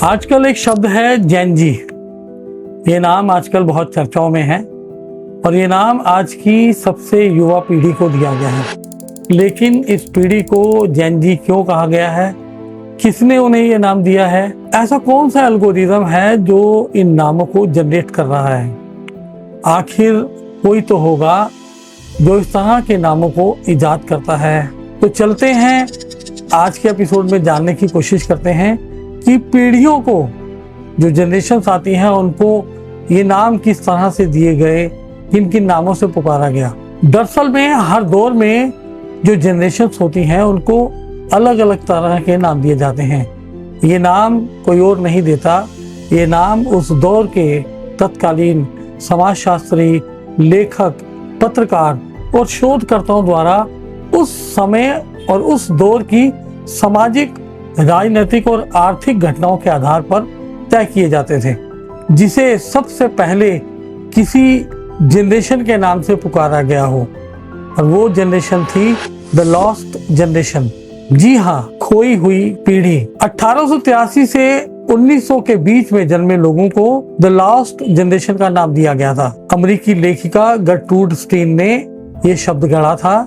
आजकल एक शब्द है जेन जी। ये नाम आजकल बहुत चर्चाओं में है और ये नाम आज की सबसे युवा पीढ़ी को दिया गया है। लेकिन इस पीढ़ी को जेन जी क्यों कहा गया है, किसने उन्हें ये नाम दिया है, ऐसा कौन सा एल्गोरिदम है जो इन नामों को जनरेट कर रहा है? आखिर कोई तो होगा जो इस तरह के नामों को इजाद करता है। तो चलते हैं आज के एपिसोड में जानने की कोशिश करते हैं कि पीढ़ियों को, जो जनरेशन्स आती हैं, उनको ये नाम किस तरह से दिए गए, किन किन नामों से पुकारा गया। दरअसल में हर दौर में जो जनरेशन्स होती हैं उनको अलग अलग तरह के नाम दिए जाते हैं। ये नाम कोई और नहीं देता, ये नाम उस दौर के तत्कालीन समाजशास्त्री, लेखक, पत्रकार और शोधकर्ताओं द्वारा उस समय और उस दौर की सामाजिक, राजनीतिक और आर्थिक घटनाओं के आधार पर तय किए जाते थे, जिसे सबसे पहले किसी जनरेशन के नाम से पुकारा गया हो। और वो जनरेशन थी द लॉस्ट जनरेशन। जी हाँ, खोई हुई पीढ़ी। 1883 से 1900 के बीच में जन्मे लोगों को द लॉस्ट जनरेशन का नाम दिया गया था। अमेरिकी लेखिका गर्ट्रूड स्टीन ने यह शब्द गढ़ा था,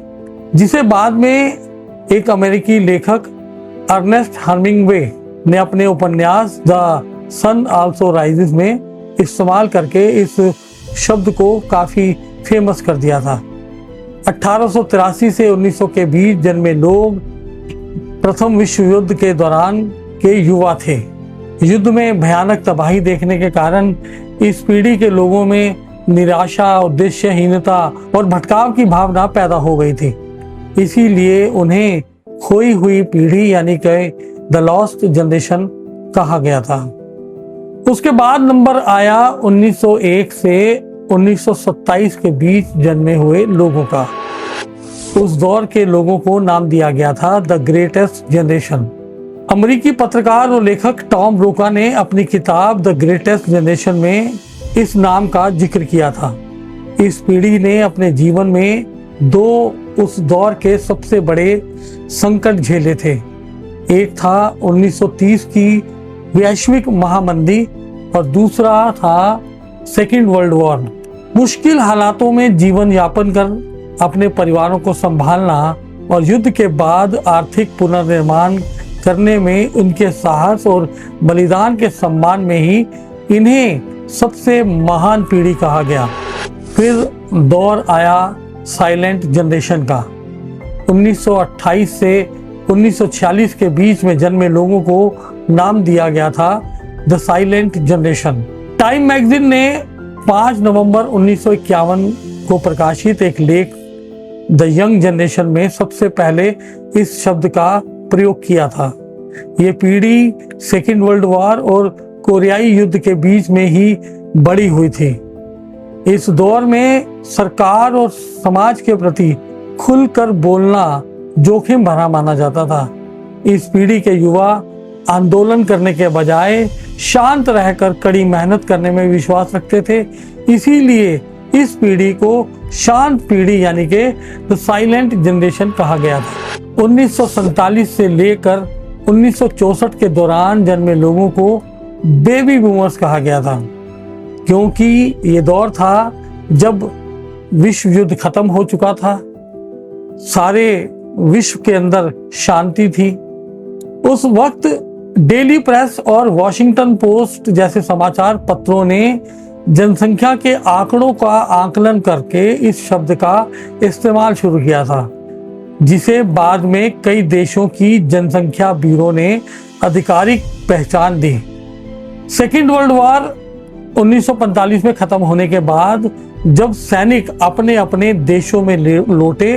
जिसे बाद में एक अमेरिकी लेखक अर्नेस्ट हेमिंग्वे ने अपने उपन्यास द सन आल्सो राइजेस में इस्तेमाल करके इस शब्द को काफी फेमस कर दिया था। 1883 से 1900 के बीच जन्मे लोग प्रथम विश्व युद्ध के दौरान के युवा थे। युद्ध में भयानक तबाही देखने के कारण इस पीढ़ी के लोगों में निराशा, उद्देश्यहीनता और भटकाव की भावना पैदा हो गई थी। इसीलिए उन्हें खोई हुई पीढ़ी यानी कि द लॉस्ट जनरेशन कहा गया था। उसके बाद नंबर आया 1901 से 1927 के बीच जन्मे हुए लोगों का। उस दौर के लोगों को नाम दिया गया था द ग्रेटेस्ट जनरेशन। अमेरिकी पत्रकार और लेखक टॉम ब्रोका ने अपनी किताब द ग्रेटेस्ट जनरेशन में इस नाम का जिक्र किया था। इस पीढ़ी ने अपने जीवन में दो उस दौर के सबसे बड़े संकट झेले थे। एक था 1930 की वैश्विक महामंदी और दूसरा था सेकेंड वर्ल्ड वॉर। मुश्किल हालातों में जीवन यापन कर अपने परिवारों को संभालना और युद्ध के बाद आर्थिक पुनर्निर्माण करने में उनके साहस और बलिदान के सम्मान में ही इन्हें सबसे महान पीढ़ी कहा गया। फिर दौर आया साइलेंट जनरेशन का। 1928 से 1946 के बीच में जन्मे लोगों को नाम दिया गया था the silent generation. Time magazine ने 5 नवंबर 1951 को प्रकाशित एक लेख द यंग जनरेशन में सबसे पहले इस शब्द का प्रयोग किया था। ये पीढ़ी सेकेंड वर्ल्ड वॉर और कोरियाई युद्ध के बीच में ही बड़ी हुई थी। इस दौर में सरकार और समाज के प्रति खुलकर बोलना जोखिम भरा माना जाता था। इस पीढ़ी के युवा आंदोलन करने के बजाय शांत रहकर कड़ी मेहनत करने में विश्वास रखते थे। इसीलिए इस पीढ़ी को शांत पीढ़ी यानी कि द साइलेंट जनरेशन कहा गया था। 1947 से लेकर 1964 के दौरान जन्मे लोगों को बेबी बूमर्स कहा गया था, क्योंकि ये दौर था जब विश्व युद्ध खत्म हो चुका था, सारे विश्व के अंदर शांति थी। उस वक्त डेली प्रेस और वॉशिंगटन पोस्ट जैसे समाचार पत्रों ने जनसंख्या के आंकड़ों का आकलन करके इस शब्द का इस्तेमाल शुरू किया था, जिसे बाद में कई देशों की जनसंख्या ब्यूरो ने आधिकारिक पहचान दी। सेकेंड वर्ल्ड वॉर 1945 में खत्म होने के बाद जब सैनिक अपने अपने देशों में लौटे,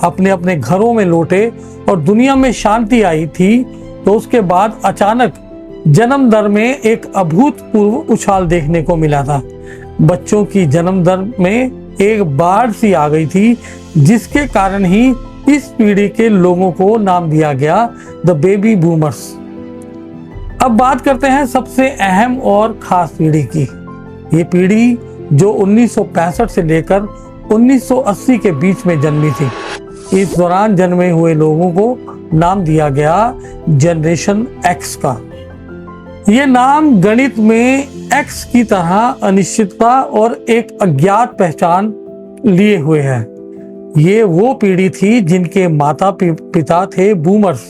अपने अपने घरों में लौटे और दुनिया में शांति आई थी, तो उसके बाद अचानक जन्म दर में एक अभूतपूर्व उछाल देखने को मिला था। बच्चों की जन्म दर में एक बाढ़ सी आ गई थी, जिसके कारण ही इस पीढ़ी के लोगों को नाम दिया गया द बेबी बूमर्स। अब बात करते हैं सबसे अहम और खास पीढ़ी की। ये पीढ़ी जो 1965 से लेकर 1980 के बीच में जन्मी थी। इस दौरान जन्मे हुए लोगों को नाम दिया गया जनरेशन एक्स का। ये नाम गणित में x की तरह अनिश्चितता और एक अज्ञात पहचान लिए हुए है। ये वो पीढ़ी थी जिनके माता पिता थे बूमर्स,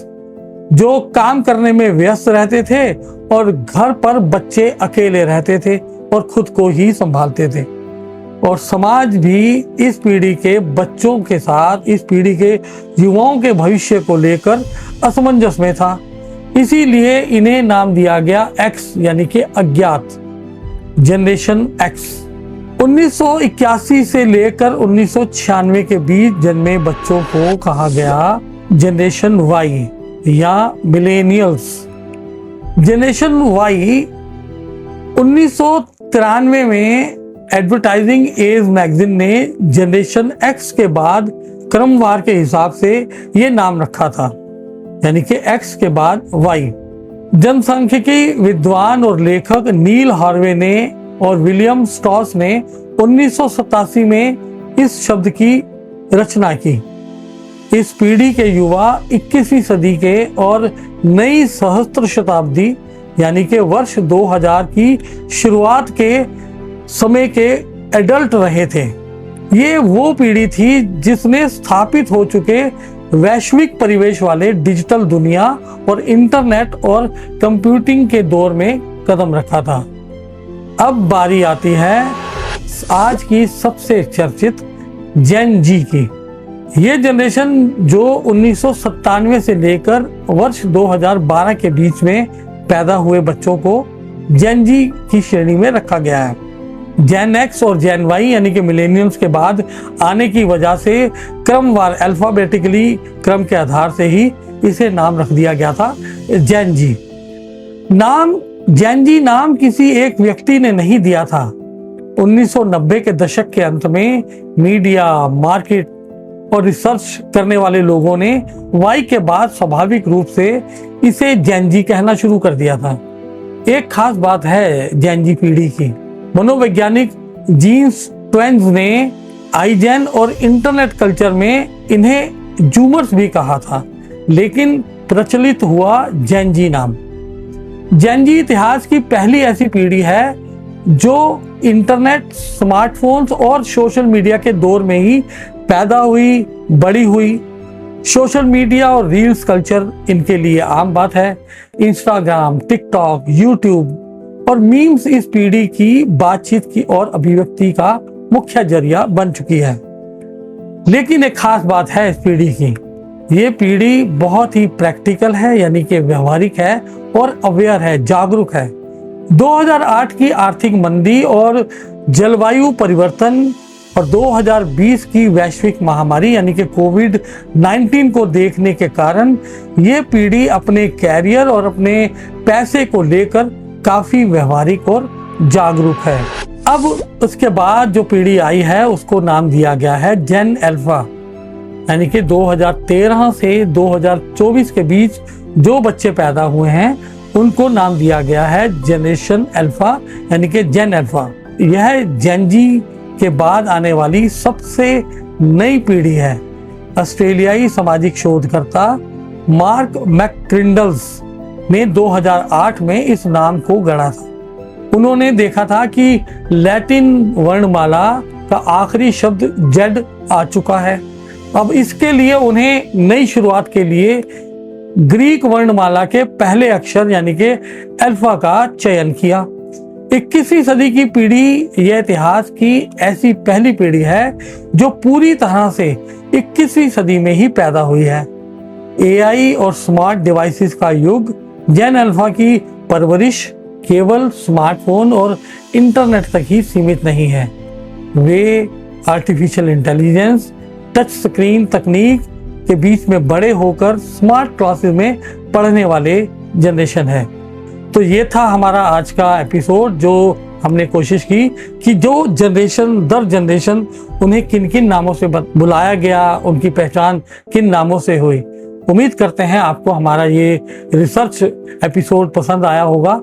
जो काम करने में व्यस्त रहते थे और घर पर बच्चे अकेले रहते थे और खुद को ही संभालते थे। और समाज भी इस पीढ़ी के बच्चों के साथ इस पीढ़ी के युवाओं के भविष्य को लेकर असमंजस में था। इसीलिए इन्हें नाम दिया गया एक्स यानी कि अज्ञात, जनरेशन एक्स। 1981 से लेकर 1996 के बीच जन्मे बच्चों को कहा गया जनरेशन वाई या मिलेनियल्स। जनरेशन वाई 1993 में एडवर्टाइजिंग एज मैगजीन ने जनरेशन एक्स के बाद क्रमवार के हिसाब से ये नाम रखा था, यानी कि एक्स के बाद वाई। जनसांख्यिकी विद्वान और लेखक नील हार्वे ने और विलियम स्टॉस ने 1987 में इस शब्द की रचना की। इस पीढ़ी के युवा 21वीं सदी के और नई सहस्त्र शताब्दी यानी कि वर्ष 2000 की शुरुआत के समय के एडल्ट रहे थे। ये वो पीढ़ी थी जिसने स्थापित हो चुके वैश्विक परिवेश वाले डिजिटल दुनिया और इंटरनेट और कंप्यूटिंग के दौर में कदम रखा था। अब बारी आती है आज की सबसे चर्चित जेन जी की। ये जनरेशन जो 1997 से लेकर वर्ष 2012 के बीच में पैदा हुए बच्चों को जेन जी की श्रेणी में रखा गया है। जेन एक्स और जेन वाई यानी कि मिलेनियल्स के बाद आने की वजह से क्रमवार अल्फाबेटिकली क्रम के आधार से ही इसे नाम रख दिया गया था जेन जी। जेन जी नाम किसी एक व्यक्ति ने नहीं दिया था। 1990 के दशक के अंत में मीडिया, मार्केट और रिसर्च करने वाले लोगों ने वाई के बाद स्वाभाविक रूप से इसे जेन जी कहना शुरू कर दिया था। एक खास बात है जेन जी पीढ़ी की। मनोवैज्ञानिक जीन्स ट्वेन्स ने आईजेन और इंटरनेट कल्चर में इन्हें जूमर्स भी कहा था, लेकिन प्रचलित हुआ जेन जी नाम। जेन जी इतिहास की पहली ऐसी पीढ़ी है जो इंटरनेट, स्मार्टफोन्स और सोशल मीडिया के दौर में ही पैदा हुई, बड़ी हुई। सोशल मीडिया और रील्स कल्चर इनके लिए आम बात है। इंस्टाग्राम, टिकटॉक, यूट्यूब और मीम्स इस पीढ़ी की बातचीत की और अभिव्यक्ति का मुख्य जरिया बन चुकी है। लेकिन एक खास बात है इस पीढ़ी की, ये पीढ़ी बहुत ही प्रैक्टिकल है, यानी कि व्यवहारिक है और अवेयर है, जागरूक है। 2008 की आर्थिक मंदी और जलवायु परिवर्तन और 2020 की वैश्विक महामारी यानी कि कोविड-19 को देखने के कारण ये पीढ़ी अपने कैरियर और अपने पैसे को लेकर काफी व्यवहारिक और जागरूक है। अब उसके बाद जो पीढ़ी आई है उसको नाम दिया गया है जेन अल्फा, यानी कि 2013 से 2024 के बीच जो बच्चे पैदा हुए हैं उनको नाम दिया गया है जनरेशन अल्फा यानी कि जेन अल्फा। यह जेन जी के बाद आने वाली सबसे नई पीढ़ी है। ऑस्ट्रेलियाई सामाजिक शोधकर्ता मार्क मैकक्रिंडल्स ने 2008 में इस नाम को गढ़ा था। उन्होंने देखा था कि लैटिन वर्णमाला का आखिरी शब्द जेड आ चुका है। अब इसके लिए उन्हें नई शुरुआत के लिए ग्रीक वर्णमाला के पहले अक्षर यानी कि अल्फा का चयन किया। 21वीं सदी की पीढ़ी यह इतिहास की ऐसी पहली पीढ़ी है जो पूरी तरह से 21वीं सदी में ही पैदा हुई है। एआई और स्मार्ट डिवाइसेस का युग जेन अल्फा की परवरिश केवल स्मार्टफोन और इंटरनेट तक ही सीमित नहीं है। वे आर्टिफिशियल इंटेलिजेंस, टच स्क्रीन तकनीक के बीच में बड़े होकर स्मार्ट क्लासेस में पढ़ने वाले जनरेशन है। तो ये था हमारा आज का एपिसोड, जो हमने कोशिश की कि जो जनरेशन दर जनरेशन उन्हें किन किन नामों से बुलाया गया, उनकी पहचान किन नामों से हुई। उम्मीद करते हैं आपको हमारा ये रिसर्च एपिसोड पसंद आया होगा।